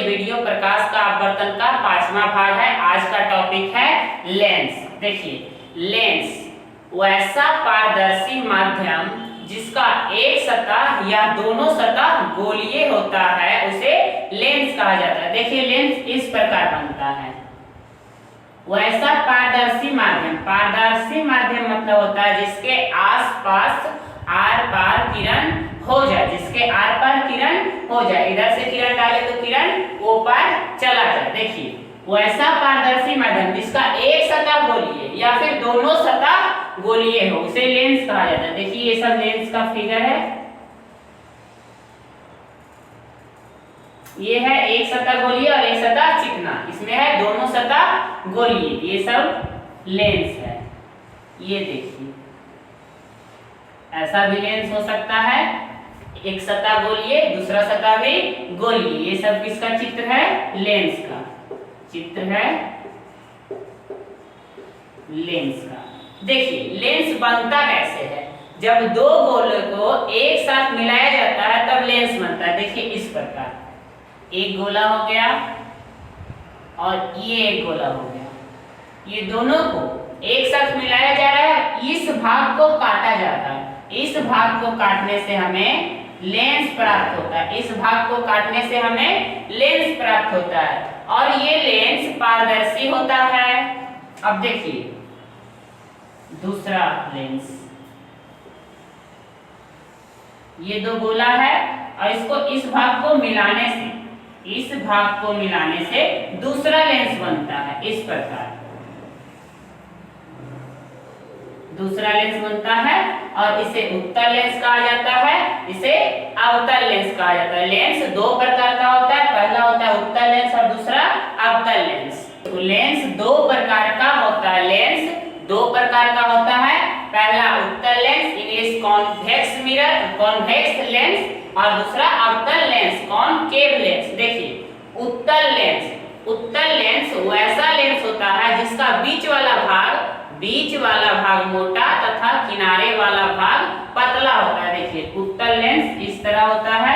Video प्रकाश का अपवर्तन का 5वां भाग है। आज का टॉपिक है लेंस। देखिए लेंस वैसा पारदर्शी माध्यम जिसका एक सतह या दोनों सतह गोलीय होता है उसे लेंस कहा जाता है। देखिए लेंस इस प्रकार बनता है। वैसा पारदर्शी माध्यम मतलब होता है जिसके आसपास आर पार किरण हो जाए, जिसके आर पार किरण हो जाए। इधर से किरण डाले तो किरण ऊपर चला जाए। देखिए वैसा पारदर्शी माध्यम जिसका एक सतह गोलीय या फिर दोनों सतह गोलीय हो उसे लेंस कहा जाता है। देखिए ये सब लेंस का फिगर है। ये है एक सतह गोलीय और एक सतह चिकना, इसमें है दोनों सतह गोलीय। ये सब लेंस है। ये देखिए ऐसा भी लेंस हो सकता है, एक सतह गोलीय दूसरा सतह भी गोलीय। ये सब किसका चित्र है? लेंस का चित्र है, लेंस का। देखिए लेंस बनता कैसे है? जब दो गोलों को एक साथ मिलाया जाता है तब लेंस बनता है। देखिए इस प्रकार एक गोला हो गया और ये एक गोला हो गया, ये दोनों को एक साथ मिलाया जा रहा है, इस भाग को काटा जाता है। इस भाग को काटने से हमें लेंस प्राप्त होता है। इस भाग को काटने से हमें लेंस प्राप्त होता है और ये लेंस पारदर्शी होता है। अब देखिए दूसरा लेंस, ये दो गोला है और इसको इस भाग को मिलाने से, इस भाग को मिलाने से दूसरा लेंस बनता है। इस प्रकार दूसरा लेंस बनता है और इसे उत्तल लेंस कहा जाता है, इसे अवतल लेंस कहा जाता है। लेंस दो प्रकार का होता है, पहला होता है उत्तल लेंस और दूसरा अवतल लेंस। तो लेंस दो प्रकार का होता है, लेंस दो प्रकार का होता है। पहला उत्तल lens, English convex mirror, convex lens, और दूसरा अवतल लेंस, कॉनकेव लेंस। देखिए उत्तल लेंस वैसा लेंस होता है जिसका बीच वाला भाग मोटा तथा किनारे वाला भाग पतला होता है। देखिए उत्तल लेंस इस तरह होता है,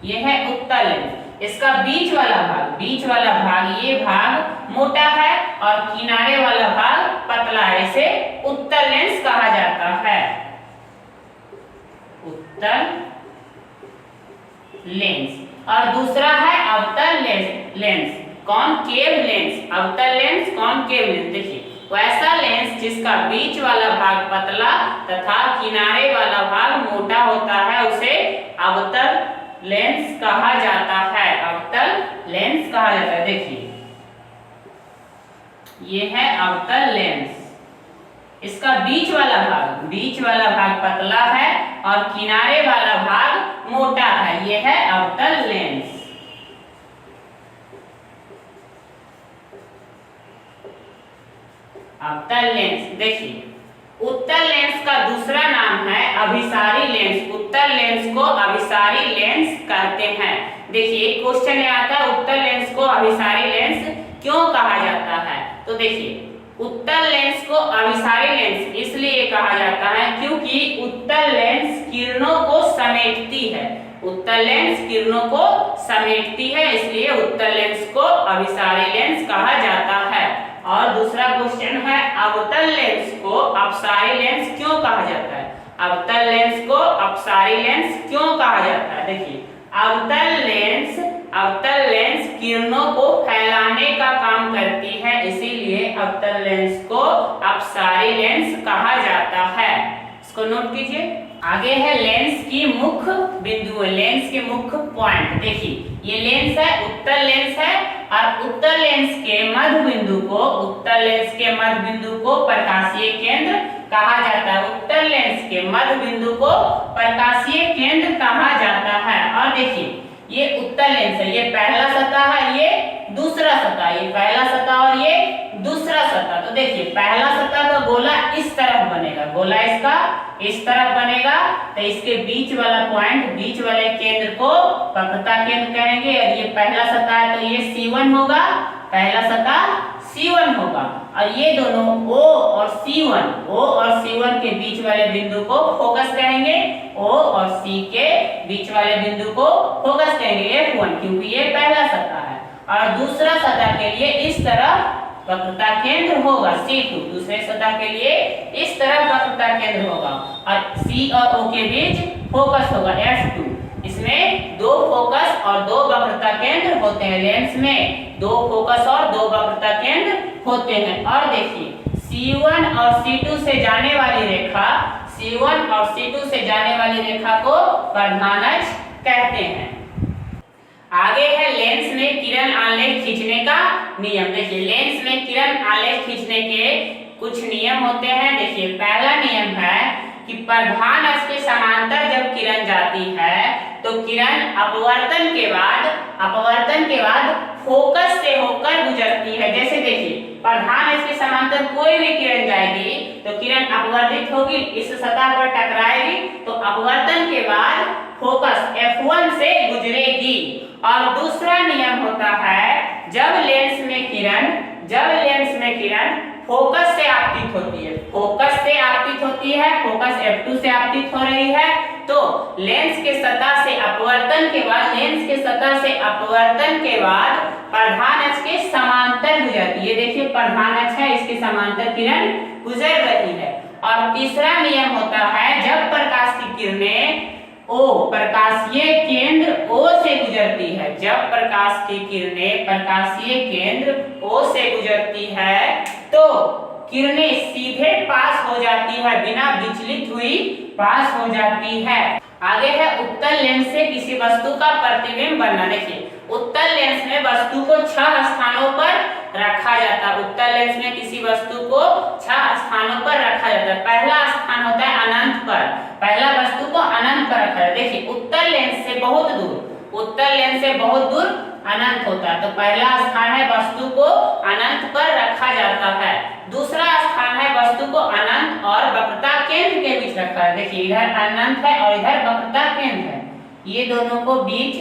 यह है उत्तल लेंस। इसका बीच वाला भाग ये भाग मोटा है और किनारे वाला भाग पतला है, इसे उत्तल लेंस कहा जाता है। उत्तल लेंस। और दूसरा है अवतल लेंस, कॉनकेव लेंस। अवतल लेंस, कॉनकेव लेंस। देखिए वैसा लेंस जिसका बीच वाला भाग पतला तथा किनारे वाला भाग मोटा होता है उसे अवतल लेंस कहा जाता है। अवतल लेंस कहा जाता है। देखिए ये है अवतल लेंस। इसका बीच वाला भाग पतला है और किनारे वाला भाग मोटा है, यह है अवतल लेंस। अवतल लेंस। देखिए उत्तल लेंस का दूसरा नाम है अभिसारी लेंस। उत्तल लेंस को अभिसारी लेंस कहते हैं। देखिए एक क्वेश्चन में आता है उत्तल लेंस को अभिसारी लेंस क्यों कहा जाता है? तो देखिए उत्तल लेंस को अभिसारी लेंस इसलिए कहा जाता है क्योंकि उत्तल लेंस किरणों को समेटती है। उत्तल लेंस किरणों को समेटती है, इसलिए उत्तल लेंस को अभिसारी लेंस कहा जाता है। और दूसरा क्वेश्चन है अवतल लेंस को अपसारी लेंस क्यों कहा जाता है? अवतल लेंस को अपसारी लेंस क्यों कहा जाता है? देखिए अवतल लेंस किरणों को फैलाने का काम करती है, इसीलिए अवतल लेंस को अपसारी लेंस कहा जाता है। इसको नोट कीजिए। आगे है लेंस की मुख्य बिंदु, लेंस के मुख्य पॉइंट। देखिए ये लेंस है, उत्तल लेंस है और उत्तल लेंस के मध्य बिंदु को प्रकाशीय केंद्र कहा जाता है। उत्तल लेंस के मध्य बिंदु को प्रकाशीय केंद्र कहा जाता है। और देखिए ये उत्तल लेंस है, ये पहला सतह है, ये दूसरा सतह, ये पहला सतह और ये दूसरा सतह। तो देखिए पहला सतह का गोला इस तरफ बनेगा, गोला इसका इस तरफ बनेगा, तो इसके बीच वाला पॉइंट, बीच वाले केंद्र को पकता केंद्र कहेंगे। और ये पहला सतह है तो ये C1 होगा, पहला सतह C1 होगा और ये दोनों O और C1 के बीच वाले बिंदु को फोकस कहेंगे। O और C के बीच वाले बिंदु को फोकस कहेंगे F1, क्योंकि ये पहला सतह है। और दूसरा सतह के लिए इस तरह वक्रता केंद्र होगा C2, दूसरे सतह के लिए इस तरह वक्रता केंद्र होगा और C और O के बीच फोकस होगा F2। इसमें दो फोकस और दो वक्रता केंद्र होते हैं, लेंस में दो फोकस और दो वक्रता केंद्र होते हैं। और देखिए C1 और C2 से जाने वाली रेखा, C1 और C2 से जाने वाली रेखा को प्रधानज कहते हैं। आगे है लेंस में किरण आलेख खींचने का नियम। देखिए लेंस में किरण आलेख खींचने के कुछ नियम होते हैं। देखिए पहला नियम है कि प्रधान अक्ष के समांतर जब किरण जाती है तो किरण अपवर्तन के बाद फोकस से होकर गुजरती है। जैसे देखिए प्रधान अक्ष के समांतर कोई भी किरण जाएगी तो किरण अपवर्तित होगी, इस सतह पर टकराएगी तो अपवर्तन के बाद फोकस F1 से गुजरेगी। और दूसरा नियम होता है जब लेंस में किरण फोकस से आपतित होती है, फोकस F2 से आपतित हो रही है तो लेंस के सतह से अपवर्तन के बाद प्रधान अक्ष के समांतर गुजरती है। देखिए प्रधान अक्ष है, इसके समांतर किरण गुजर रही है। और तीसरा नियम होता है जब प्रकाश की किरणें प्रकाशीय केंद्र O से गुजरती है, जब प्रकाश की किरणें प्रकाशीय केंद्र O से गुजरती है तो किरणें सीधे पास हो जाती है, बिना विचलित हुई पास हो जाती है। आगे है उत्तल लेंस से किसी वस्तु का प्रतिबिंब बनना। देखिए उत्तल लेंस में वस्तु को 6 स्थानों पर रखा जाता है। उत्तल लेंस में किसी वस्तु को 6 स्थानों पर रखा जाता है। पहला स्थान होता है अनंत पर, पहला वस्तु को अनंत पर रखा है। देखिए उत्तल लेंस से बहुत दूर अनंत होता है तो पहला स्थान है वस्तु को अनंत पर रखा जाता है। दूसरा स्थान है वस्तु को अनंत और वक्रता केंद्र के बीच रखा है। देखिए इधर अनंत है और इधर वक्रता केंद्र है, ये दोनों को बीच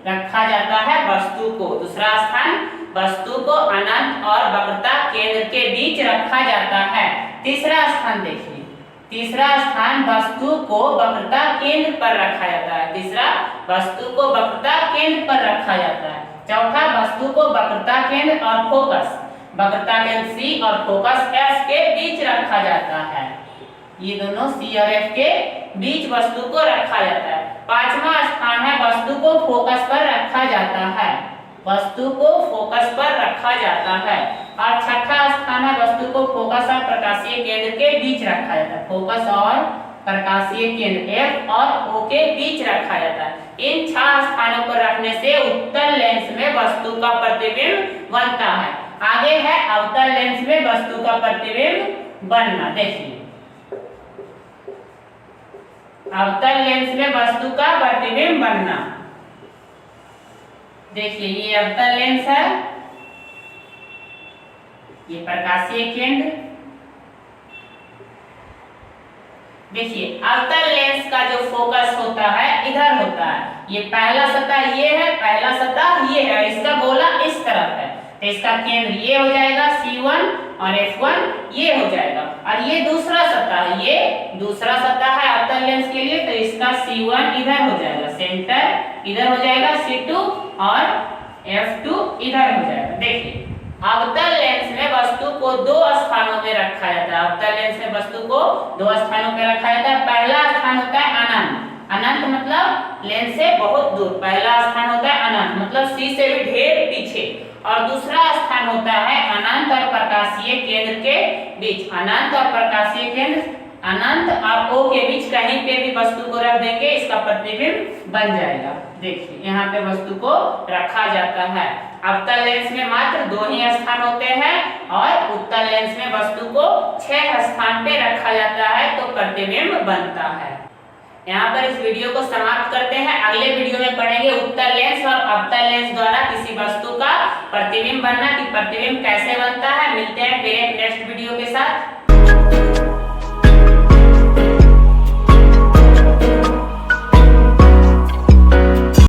रखा जाता है वस्तु को। दूसरा स्थान वस्तु को अनंत और वक्रता केंद्र के बीच रखा जाता है। तीसरा स्थान देखिए, तीसरा स्थान वस्तु को वक्रता केंद्र पर रखा जाता है, तीसरा वस्तु को वक्रता केंद्र पर रखा जाता है। चौथा वस्तु को वक्रता केंद्र और फोकस, वक्रता केंद्र C और फोकस F के बीच रखा जाता है। ये दोनों C और F के बीच वस्तु को रखा जाता है। पांचवा स्थान है वस्तु को फोकस पर रखा जाता है, वस्तु को फोकस पर रखा जाता है। और छठा स्थान है वस्तु को फोकस और प्रकाशीय केंद्र के बीच रखा जाता है, फोकस और प्रकाशीय केंद्र F और O के बीच रखा जाता है। इन 6 स्थानों पर रखने से उत्तल लेंस में वस्तु का प्रतिबिंब बनता है। आगे है अवतल लेंस में वस्तु का प्रतिबिंब बनना। देखिए अवतल लेंस में वस्तु का प्रतिबिंब बनना। देखिए ये अवतल लेंस है, ये प्रकाशीय केंद्र। देखिए अवतल लेंस का जो फोकस होता है इधर होता है, ये पहला सतह ये है, पहला सतह ये है, इसका गोला इस तरफ है तो इसका केंद्र ये हो जाएगा C1 और F1 ये हो जाएगा। और ये दूसरा सतह है, ये दूसरा सतह है अवतल लेंस के लिए तो इसका C1 इधर हो जाएगा, सेंटर इधर हो जाएगा, C2 और F2 इधर हो जाएगा। देखिए अवतल लेंस में वस्तु को 2 स्थानों में रखा जाता है, अवतल लेंस में वस्तु को 2 स्थानों में रखा जाता है। पहला स्थान होता है अनंत, अनंत मतलब लेंस से बहुत दूर, पहला स्थान होता है अनंत मतलब C से भी ढेर पीछे। और दूसरा स्थान होता है अनंत और प्रकाशीय केंद्र के बीच, अनंत और प्रकाशीय केंद्र, अनंत और O के बीच कहीं पे भी वस्तु को रख देंगे इसका प्रतिबिंब बन जाएगा। देखिए यहाँ पे वस्तु को रखा जाता है। अवतल लेंस में मात्र 2 ही स्थान होते हैं और उत्तल लेंस में वस्तु को 6 स्थान पे रखा जाता है तो प्रतिबिंब बनता है। यहाँ पर इस वीडियो को समाप्त करते हैं। अगले वीडियो में पढ़ेंगे उत्तल लेंस और अवतल लेंस द्वारा किसी वस्तु का प्रतिबिंब बनना, कि प्रतिबिंब कैसे बनता है। मिलते हैं फिर एक नेक्स्ट वीडियो के साथ।